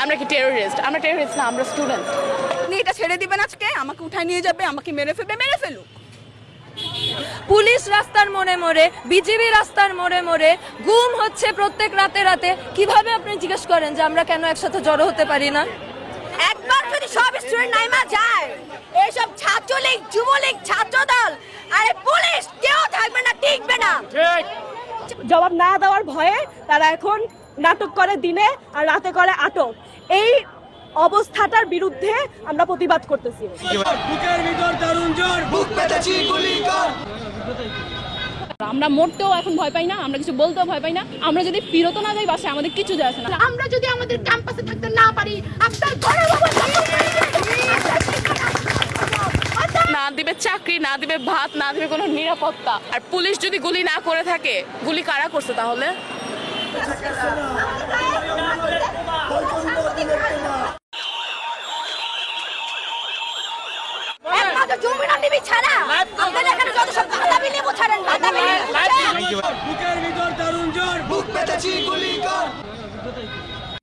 আমরা কি টেররিস্ট? আমরা টেররিস্ট না, আমরা স্টুডেন্ট। আপনি এটা ছেড়ে দিবেন আজকে? আমাকে উঠায় নিয়ে যাবে, আমাকে মেরে ফেলবে, মেরে ফেলুক। পুলিশ রাস্তার মোড়ে মোড়ে, বিজিবি রাস্তার মোড়ে মোড়ে, গুম হচ্ছে প্রত্যেক রাতে রাতে। কিভাবে আপনি জিজ্ঞেস করেন যে আমরা কেন একসাথে জড়ো হতে পারি না? একবার যদি সব স্টুডেন্ট নাইমা যায়, এইসব ছাত্রলীগ, যুবলীগ, ছাত্রদল, আরে পুলিশ কেউ থাকবে না, টিকবে না। জবাব না দেওয়ার ভয়ে তারা এখন নাটক করে দিনে আর রাতে করে আটক। এই অবস্থাটার বিরুদ্ধে আমরা প্রতিবাদ করতেছি। বুকের ভিতর তরুণ জ্বর, বুক পেতেছি গুলি কর। আমরা মরতেও এখন ভয় পাই না, আমরা কিছু বলতেও ভয় পাই না। আমরা যদি ফিরতো না যাই বাসায়, আমাদের কিছু যায় আসে না। আমরা যদি আমাদের ক্যাম্পাসে থাকতে না পারি, আপনার ঘরে না দিবে চাকরি, না দিবে ভাত, না দিবে কোনো নিরাপত্তা। আর পুলিশ যদি গুলি না করে থাকে, গুলি কারা করছে তাহলে? বুকের ভিতর তরুণ জ্বর, বুক পেতেছি গুলি